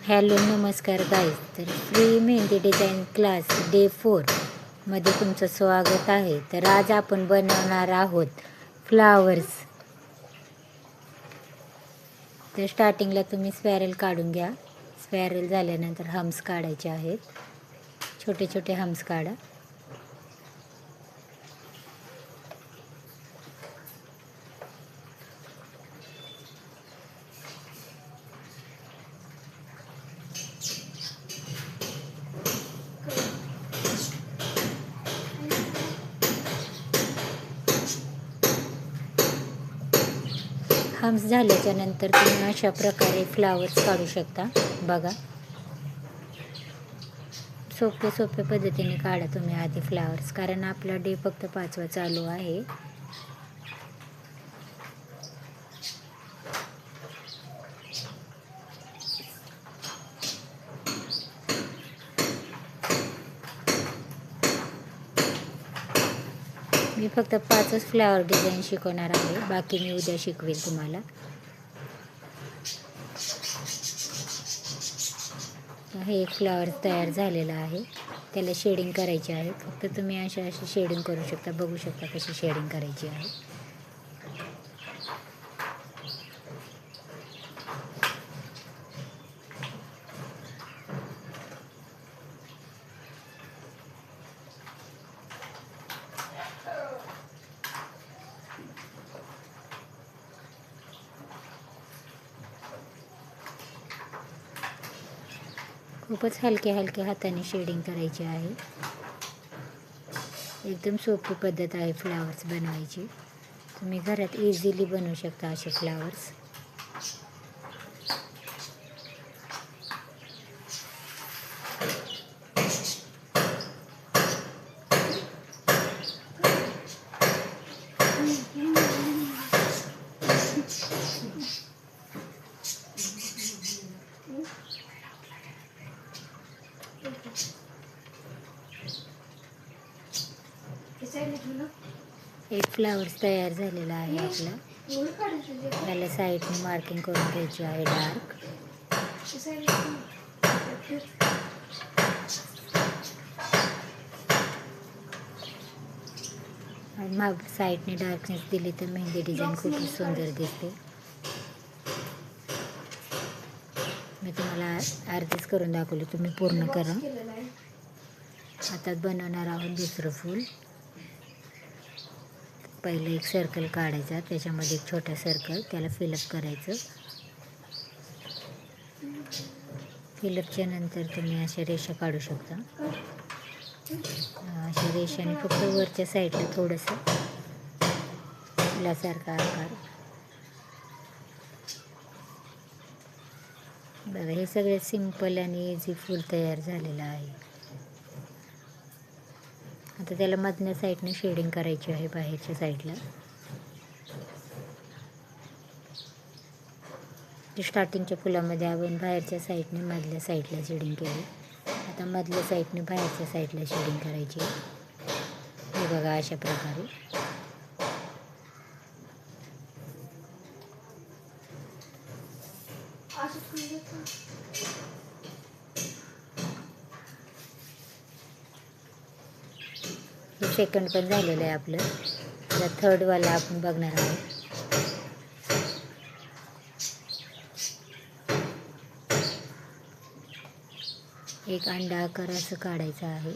Hello नमस्कार guys. तर free mehndi design class day 4 मध्ये तुमचं स्वागत आहे. तर आज आपण बनवणार आहोत फ्लावर्स. तर स्टार्टिंगला तुम्ही स्पॅरल काढून घ्या. स्पॅरल झाल्यानंतर हम्स काढायचे आहेत. छोटे छोटे हम्स काढा. हम्स झाल्याच्या नंतर तुम्ही अशा प्रकारे फ्लावर्स काढू शकता. बघा, सोप्या पद्धतीने काढा तुम्ही आधी फ्लावर्स, कारण आपला डे फक्त 5वा चालू आहे. मी फक्त 5च फ्लावर डिझाईन शिकवणार आहे, बाकी मी उद्या शिकवेल तुम्हाला. हे एक फ्लावर तयार झालेला आहे, त्याला शेडिंग करायची आहे. फक्त तुम्ही अशी शेडिंग करू शकता. बघू शकता कशी शेडिंग करायची आहे. खूपच हलक्या हाताने शेडिंग करायची आहे. एकदम सोपी पद्धत आहे फ्लावर्स बनवायची. तुम्ही घरात इझिली बनवू शकता असे फ्लावर्स. एक फ्लावर्स तयार झालेला आहे आपला. त्याला साईडने मार्किंग करून घ्यायची आहे डार्क. आणि मग साईडने डार्कनेस दिली तर मेहंदी डिझाईन खूप सुंदर दिसते. मी तुम्हाला अर्धीच करून दाखवली, तुम्ही पूर्ण करा. आता बनवणार आहोत दुसरं फूल. पहिलं एक सर्कल काढायचा, त्याच्यामध्ये एक छोटा सर्कल, त्याला फिलअप करायचं. फिलअपच्या नंतर तुम्ही अशा रेषा काढू शकता. अशा रेषाने फक्त वरच्या साईडला थोडंसं फुलासारखा आकार. बघा, हे सगळे सिंपल आणि इझी फूल तयार झालेलं आहे. आता त्याला मधल्या साईडने शेडिंग करायची आहे, बाहेरच्या साईडला. स्टार्टिंगच्या फुलामध्ये आपण बाहेरच्या साईडने मधल्या साईडला शेडिंग केली. आता मधल्या साईडने बाहेरच्या साईडला शेडिंग करायची. हे बघा, अशा प्रकारे. हे सेकंड पण झालेलं आहे आपलं. आता थर्डवाला आपण बघणार आहोत. एक अंडा आकार असं काढायचं आहे.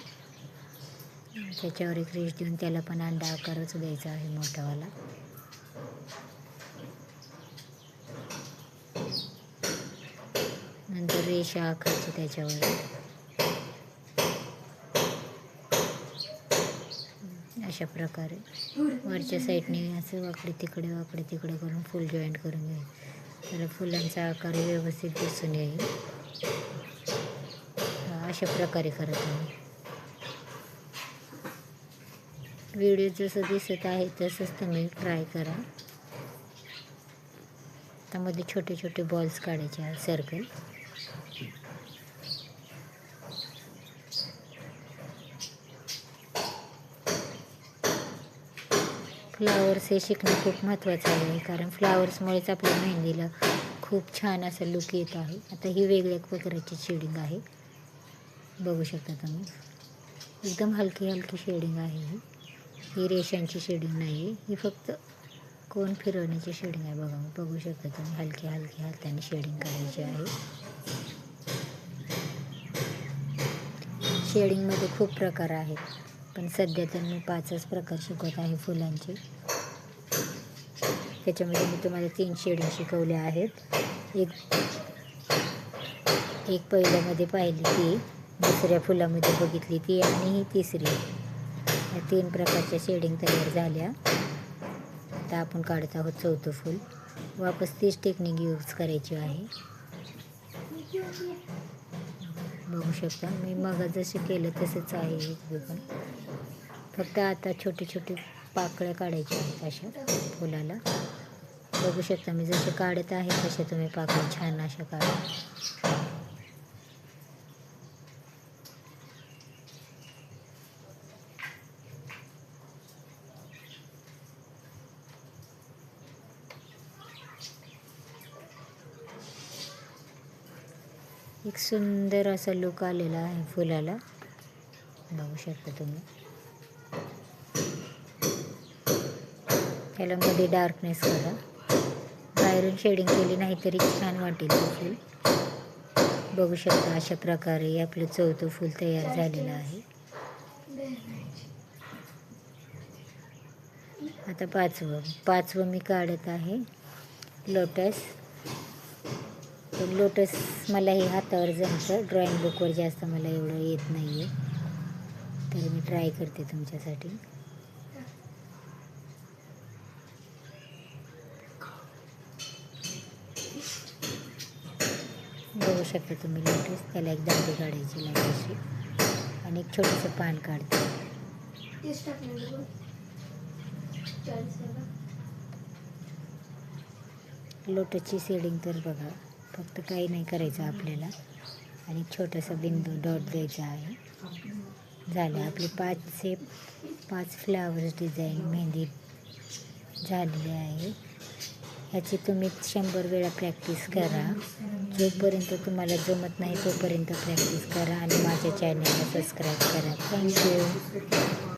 त्याच्यावर एक रेष देऊन त्याला पण अंडा आकारच द्यायचा आहे, मोठावाला. नंतर रेषा आखायची त्याच्यावर. अशा प्रकारे वरच्या साईडने असं वाकडे तिकडे करून फुल जॉईंट करून घ्यायचं. त्याला फुलांचा आकार व्यवस्थित दिसून येईल. अशा प्रकारे करा तुम्ही. व्हिडिओ जसं दिसत आहे तसंच तुम्ही ट्राय करा. त्यामध्ये छोटे छोटे बॉल्स काढायचे आहेत, सर्कल. फ्लावर्स हे शिकणं खूप महत्त्वाचं आहे, कारण फ्लावर्समुळेच आपल्या मेहंदीला खूप छान असा लुक येत आहे. आता ही वेगळ्या प्रकारची शेडिंग आहे, बघू शकता तुम्ही. एकदम हलकी हलकी शेडिंग आहे ही रेषांची शेडिंग नाही आहे, ही फक्त कोण फिरवण्याची शेडिंग आहे. बघू शकता तुम्ही, हलकी हलकी हाताने शेडिंग करायची आहे. शेडिंगमध्ये खूप प्रकार आहेत, पण सध्या तर मी 5च प्रकार शिकवत आहे फुलांचे. त्याच्यामध्ये मी तुम्हाला 3 शेडिंग शिकवले आहेत. एक पहिल्यामध्ये पाहिली ती, दुसऱ्या फुलामध्ये बघितली ती, आणि ही तिसरी. या 3 प्रकारच्या शेडिंग तयार झाल्या. आता आपण काढत आहोत 4थं फूल. वापस तीच टेक्निक यूज करायची आहे. बघू शकता मी मग जसे केलं तसंच आहे हे पण, फक्त आता छोटे छोटे पाकळ्या काढायच्या आहेत अशा फुलाला. बघू शकता मी जसे काढत आहे तसे तुम्ही पाकळ्या छान अशा काढा. एक सुंदर असा लुक आलेला आहे फुलाला, बघू शकता तुम्ही. त्याला मध्ये डार्कनेस करा, बाहेरून शेडिंग केली नाही तरी छान वाटेल ते फूल. बघू शकता अशा प्रकारे आपलं 4थं फूल तयार झालेलं आहे. आता 5वं मी काढत आहे लोटस. तर लोटस मला हे हातावर जमतं, ड्रॉइंग बुकवर जास्त मला एवढं येत नाही आहे, तर मी ट्राय करते तुमच्यासाठी. बघू शकता तुम्ही लोटस. त्याला एक दांडी काढायची लागायची आणि एक छोटंसं पान काढते. लोटसची शेडिंग तर बघा, फक्त काही नाही करायचं आपल्याला, आणि छोटासा बिंदू डॉट द्यायचा आहे. झालं आपली 5 फ्लावर्स डिझाईन मेहंदी झालेली आहे. ह्याची तुम्ही 100 वेळा प्रॅक्टिस करा. जोपर्यंत तुम्हाला जमत नाही तोपर्यंत प्रॅक्टिस करा, आणि माझ्या चॅनलला सबस्क्राईब करा. थँक्यू.